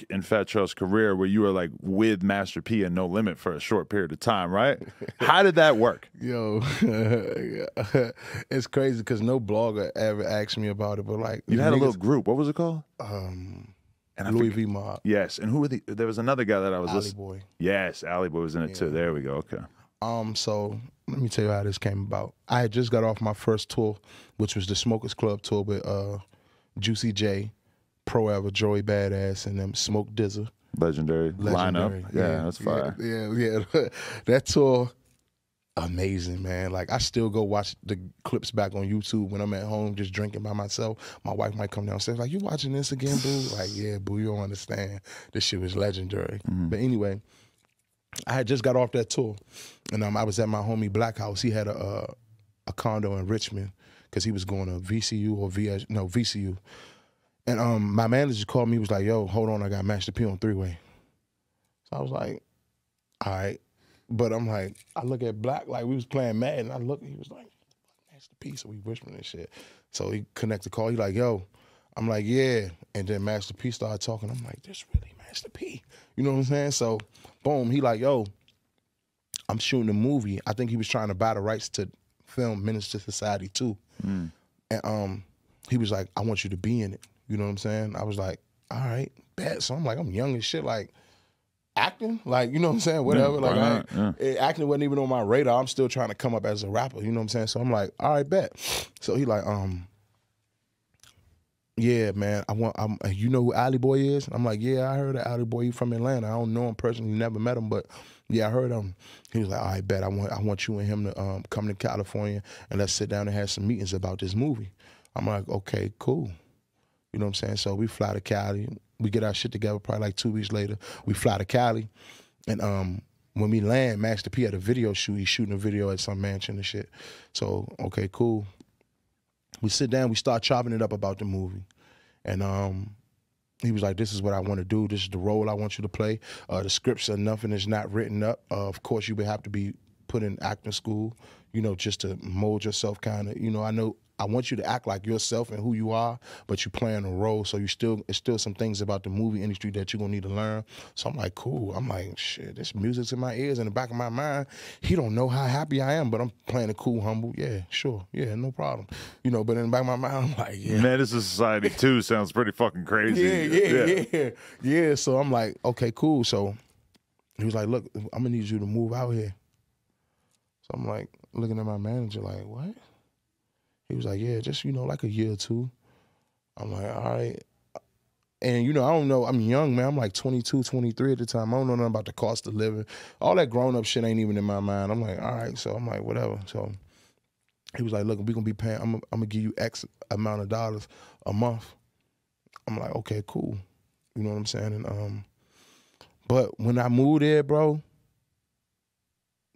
in Fat Trel's career where you were like with Master P and No Limit for a short period of time, right? How did that work? Yo, it's crazy because no blogger ever asked me about it, but like You had a little group. What was it called? And Louis V Mob. Yes, and who were there was another guy that I was Alley listening. Boy. Yes, Alley Boy was in it too. There we go. Okay. So let me tell you how this came about. I had just got off my first tour, which was the Smokers Club tour with Juicy J, Pro Ever, Joey Badass, and them Smoke Dizza. Legendary lineup. Yeah, that's fire. Yeah. That tour, amazing, man. Like, I still go watch the clips back on YouTube when I'm at home just drinking by myself. My wife might come downstairs like, you watching this again, boo? Like, yeah, boo, you don't understand. This shit was legendary. But anyway, I had just got off that tour, and I was at my homie Black House. He had a condo in Richmond because he was going to VCU. And my manager called me, he was like, yo, hold on, I got Master P on three-way. So I was like, all right. But I'm like, I look at Black, like we was playing Madden, and I look, he was like, Master P, so we whispering and shit. So he connected the call, he like, yo. I'm like, yeah. And then Master P started talking. I'm like, this really Master P. You know what I'm saying? So, boom, he like, yo, I'm shooting a movie. I think he was trying to buy the rights to film Menace to Society 2. And he was like, I want you to be in it. You know what I'm saying? I was like, all right, bet. So I'm like, I'm young as shit, like, acting? Like, you know what I'm saying? Whatever. Acting wasn't even on my radar. I'm still trying to come up as a rapper, you know what I'm saying? So I'm like, all right, bet. So he like, yeah, man, you know who Alley Boy is? I'm like, yeah, I heard of Alley Boy. He from Atlanta. I don't know him personally, never met him, but yeah, I heard him. He was like, all right, bet. I want you and him to come to California and let's sit down and have some meetings about this movie. I'm like, okay, cool. You know what I'm saying? So we fly to Cali. We get our shit together probably like 2 weeks later. We fly to Cali. And when we land, Master P had a video shoot. He's shooting a video at some mansion and shit. So, okay, cool. We sit down. We start chopping it up about the movie. And he was like, this is what I want to do. This is the role I want you to play. The scripts are nothing is not written up. Of course, you would have to be put in acting school, you know, just to mold yourself kind of. You know, I want you to act like yourself and who you are, but you're playing a role, so it's still some things about the movie industry that you're gonna need to learn. So I'm like, cool. I'm like, shit, this music's in my ears, in the back of my mind. He don't know how happy I am, but I'm playing it cool, humble. Yeah, sure. Yeah, no problem. You know, but in the back of my mind, I'm like, yeah. Menace to Society 2 sounds pretty fucking crazy. Yeah. So I'm like, okay, cool. So he was like, look, I'm gonna need you to move out here. So I'm like, looking at my manager like, what? He was like, yeah, just, you know, like a year or two. I'm like, all right. And, you know, I don't know. I'm young, man. I'm like 22, 23 at the time. I don't know nothing about the cost of living. All that grown-up shit ain't even in my mind. I'm like, all right. So I'm like, whatever. So he was like, look, we're going to be paying, I'm going to give you X amount of dollars a month. I'm like, okay, cool. You know what I'm saying? And but when I moved there, bro,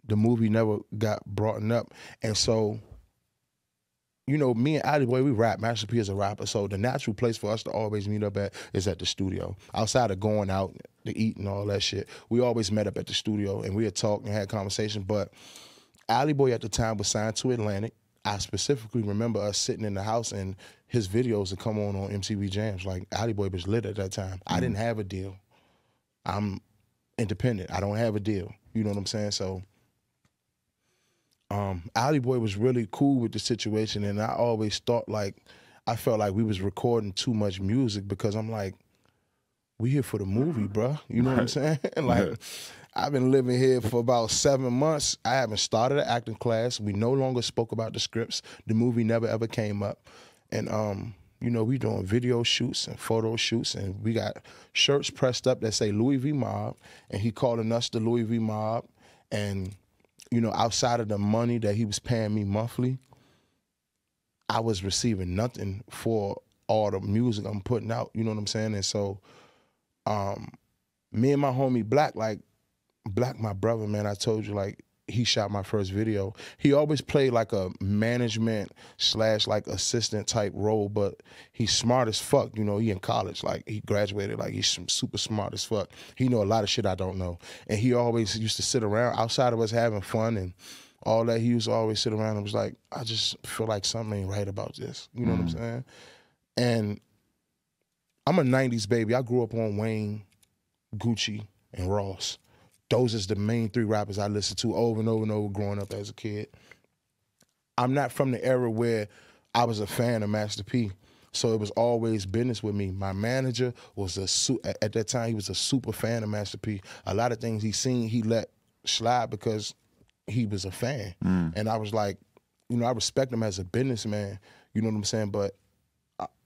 the movie never got brought up. And so, you know, me and Alley Boy, we rap. Master P is a rapper, so the natural place for us to always meet up at is at the studio. Outside of going out to eat and all that shit, we always met up at the studio and we had talked and had conversations. But Alley Boy at the time was signed to Atlantic. I specifically remember us sitting in the house and his videos would come on MTV Jams. Like, Alley Boy was lit at that time. I didn't have a deal. I'm independent. I don't have a deal. You know what I'm saying? So Alley Boy was really cool with the situation, and I always thought, like, I felt like we was recording too much music because I'm like, we here for the movie, bruh. You know what I'm saying? Like, I've been living here for about 7 months. I haven't started an acting class. We no longer spoke about the scripts. The movie never ever came up. And you know, we doing video shoots and photo shoots, and we got shirts pressed up that say Louis V Mob, and he calling us the Louis V Mob. And you know, outside of the money that he was paying me monthly, I was receiving nothing for all the music I'm putting out, you know what I'm saying? And so, me and my homie Black, my brother, man, I told you, like, he shot my first video. He always played like a management / like assistant type role, but he's smart as fuck. You know, he in college, like he graduated, like he's super smart as fuck. He know a lot of shit I don't know. And he always used to sit around outside of us having fun and all that. He used to always sit around and was like, I just feel like something ain't right about this. You know what I'm saying? And I'm a 90s baby. I grew up on Wayne, Gucci, and Ross. Those is the main 3 rappers I listened to over and over and over growing up as a kid. I'm not from the era where I was a fan of Master P. So it was always business with me. My manager was at that time, he was a super fan of Master P. A lot of things he seen, he let slide because he was a fan. And I was like, you know, I respect him as a businessman, you know what I'm saying? But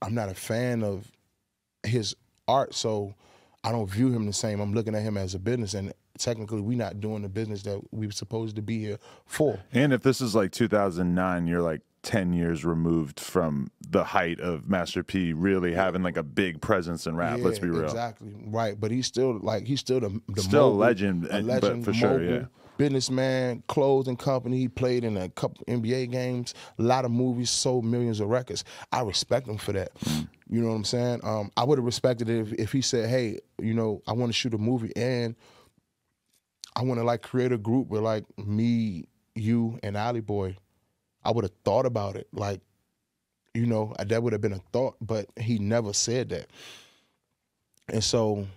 I'm not a fan of his art, so I don't view him the same. I'm looking at him as a business, and technically we're not doing the business that we were supposed to be here for. And if this is like 2009, you're like 10 years removed from the height of Master P really having like a big presence in rap. Let's be real. Exactly, right. But he's still the still mogul, a legend, but for sure, mogul, yeah. Businessman, clothing company. He played in a couple NBA games, a lot of movies, sold millions of records. I respect him for that. You know what I'm saying? I would have respected it if he said, hey, you know, I want to shoot a movie and I want to like create a group with like me, you, and Alley Boy. I would have thought about it. Like, you know, that would have been a thought, but he never said that. And so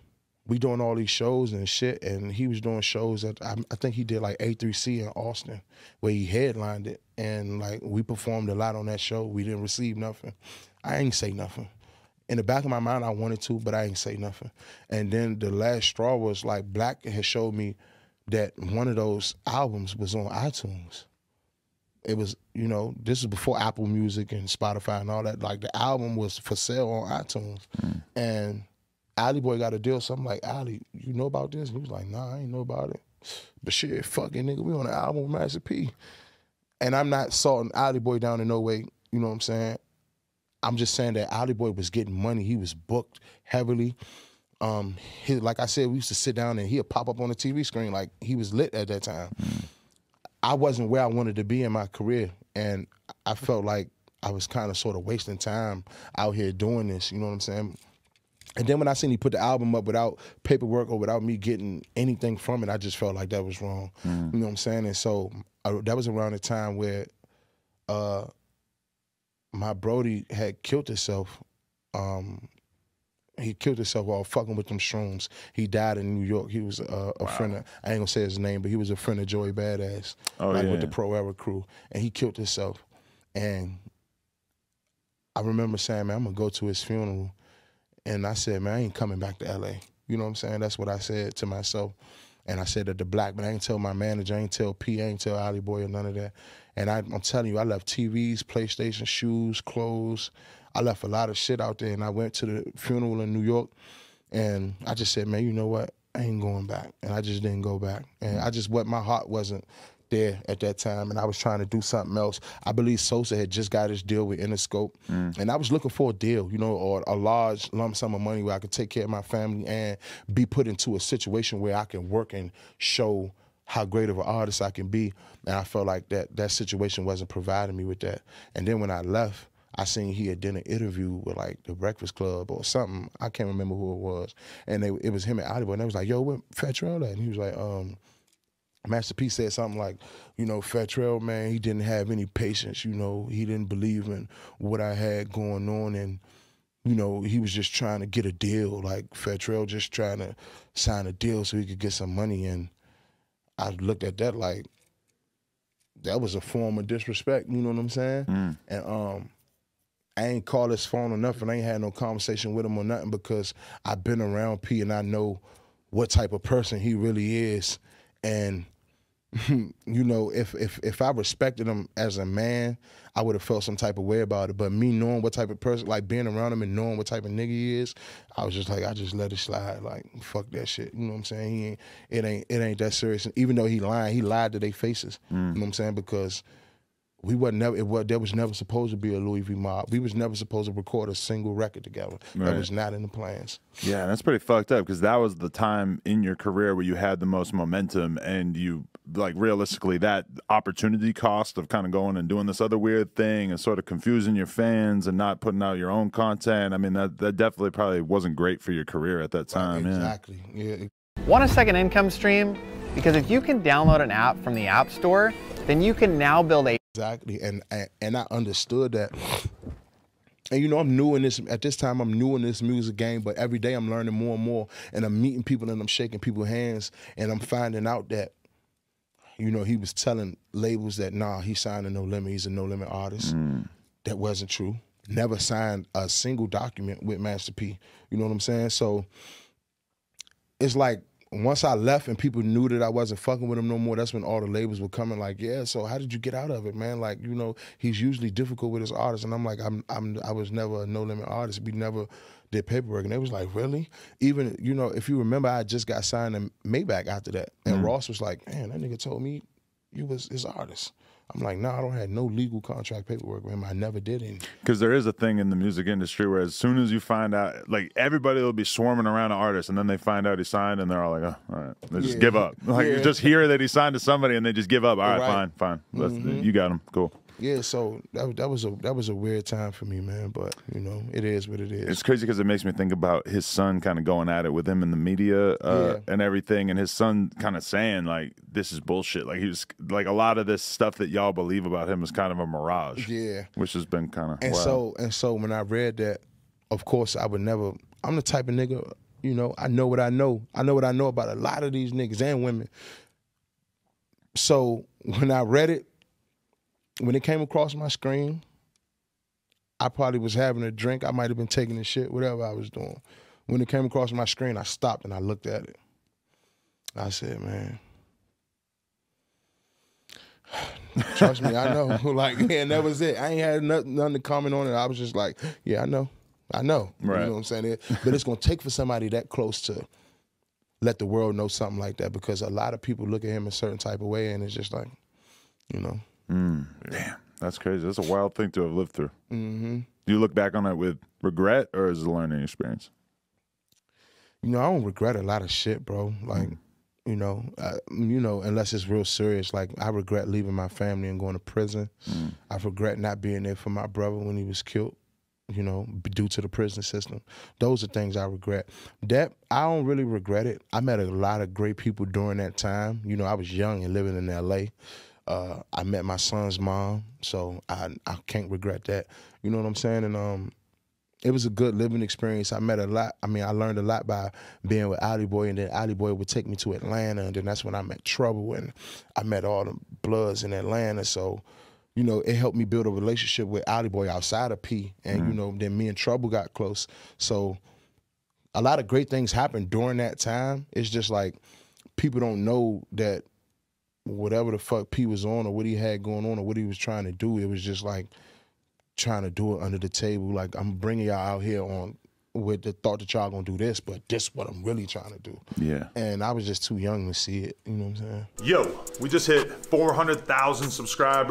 we doing all these shows and shit, and he was doing shows that I think he did like A3C in Austin, where he headlined it, and like we performed a lot on that show. We didn't receive nothing. I ain't say nothing. In the back of my mind, I wanted to, but I ain't say nothing. And then the last straw was like Black had showed me that one of those albums was on iTunes. It was, you know, this is before Apple Music and Spotify and all that. Like the album was for sale on iTunes. And Alley Boy got a deal, so I'm like, Alley, you know about this? And he was like, nah, I ain't know about it. But shit, fucking nigga, we on an album with Master P. And I'm not salting Alley Boy down in no way, you know what I'm saying? I'm just saying that Alley Boy was getting money. He was booked heavily. Like I said, we used to sit down and he'd pop up on the TV screen like he was lit at that time. I wasn't where I wanted to be in my career, and I felt like I was kind of sort of wasting time out here doing this, you know what I'm saying? And then when I seen he put the album up without paperwork or without me getting anything from it, I just felt like that was wrong, you know what I'm saying? And so that was around the time where my Brody had killed himself. He killed himself while fucking with them shrooms. He died in New York. He was a friend of, I ain't gonna say his name, but he was a friend of Joey Badass, with the Pro Era crew. And he killed himself. And I remember saying, man, I'm gonna go to his funeral. And I said, man, I ain't coming back to LA. You know what I'm saying? That's what I said to myself. And I said that to Black, but I ain't tell my manager, I ain't tell P, I ain't tell Alley Boy or none of that. And I'm telling you, I left TVs, PlayStation, shoes, clothes. I left a lot of shit out there, and I went to the funeral in New York, and I just said, man, you know what? I ain't going back. And I just didn't go back. And my heart wasn't there at that time, and I was trying to do something else. I believe Sosa had just got his deal with Interscope, and I was looking for a deal, you know, or a large lump sum of money where I could take care of my family and be put into a situation where I can work and show how great of an artist I can be. And I felt like that situation wasn't providing me with that. And then when I left, I seen he had done an interview with like the Breakfast Club or something. I can't remember who it was. And it was him and Alley Boy. And they was like, yo, where Fat Trel at? And he was like, Master P said something like, you know, Fat Trel, man, he didn't have any patience. You know, he didn't believe in what I had going on. And, you know, he was just trying to get a deal. Like Fat Trel just trying to sign a deal so he could get some money. And I looked at that like, that was a form of disrespect. You know what I'm saying? And I ain't call his phone or nothing. I ain't had no conversation with him or nothing because I've been around P and I know what type of person he really is. And, you know, if I respected him as a man, I would have felt some type of way about it. But me knowing what type of person, like being around him and knowing what type of nigga he is, I was just like, I just let it slide. Like, fuck that shit. You know what I'm saying? It ain't that serious. And even though he lied to their faces. You know what I'm saying? Because there was never supposed to be a Louis V mob. We was never supposed to record a single record together. That was not in the plans. Yeah, that's pretty fucked up because that was the time in your career where you had the most momentum, and you, like, realistically, that opportunity cost of kind of going and doing this other weird thing and sort of confusing your fans and not putting out your own content. I mean, that definitely probably wasn't great for your career at that time. Exactly. Yeah. Want a second income stream? Because if you can download an app from the App Store, then you can now build a Exactly, and I understood that. And you know, I'm new in this, at this time, I'm new in this music game, but every day I'm learning more and more, and I'm meeting people and I'm shaking people's hands, and I'm finding out that, you know, he was telling labels that, nah, he signed a No Limit, he's a No Limit artist. That wasn't true. Never signed a single document with Master P. You know what I'm saying? So it's like, once I left and people knew that I wasn't fucking with him no more, that's when all the labels were coming like, yeah, so how did you get out of it, man? Like, you know, he's usually difficult with his artists. And I'm like, I was never a No Limit artist. We never did paperwork. And they was like, really? Even, you know, if you remember, I just got signed to Maybach after that. And Ross was like, man, that nigga told me you was his artist. I'm like, no, I don't have no legal contract paperwork with him. I never did any. Because there is a thing in the music industry where as soon as you find out, like, everybody will be swarming around an artist, and then they find out he signed, and they're all like, oh, all right. They just give up. Like, you just hear that he signed to somebody, and they just give up. All right, fine. You got him. Cool. Yeah, so that was a weird time for me, man. But you know, it is what it is. It's crazy because it makes me think about his son kind of going at it with him in the media and everything, and his son kind of saying like, "This is bullshit." Like he was like, a lot of this stuff that y'all believe about him is kind of a mirage. Yeah, which has been kind of so when I read that, of course I would never. I'm the type of nigga, you know. I know what I know. I know what I know about a lot of these niggas and women. So when I read it. When it came across my screen, I probably was having a drink. I might have been taking a shit, whatever I was doing. When it came across my screen, I stopped and I looked at it. I said, man, trust me, I know. Like, yeah, and that was it. I ain't had nothing to comment on it. I was just like, yeah, I know. Right. You know what I'm saying? But it's going to take for somebody that close to let the world know something like that, because a lot of people look at him a certain type of way, and it's just like, you know. Damn, that's crazy. That's a wild thing to have lived through. Do you look back on it with regret, or is it a learning experience? You know, I don't regret a lot of shit, bro. Like, you know, unless it's real serious. Like, I regret leaving my family and going to prison. I regret not being there for my brother when he was killed, you know, due to the prison system. Those are things I regret. That, I don't really regret it. I met a lot of great people during that time. You know, I was young and living in L.A., I met my son's mom, so I can't regret that. You know what I'm saying? And it was a good living experience. I met a lot. I mean, I learned a lot by being with Ali Boy, and then Ali Boy would take me to Atlanta, and then that's when I met Trouble, and I met all the Bloods in Atlanta. So, you know, it helped me build a relationship with Ali Boy outside of P, and you know, then me and Trouble got close. So, a lot of great things happened during that time. It's just like people don't know that. Whatever the fuck P was on or what he had going on or what he was trying to do, it was just like trying to do it under the table. Like, I'm bringing y'all out here on with the thought that y'all gonna do this, but this is what I'm really trying to do. Yeah. And I was just too young to see it. You know what I'm saying? Yo, we just hit 400,000 subscribers.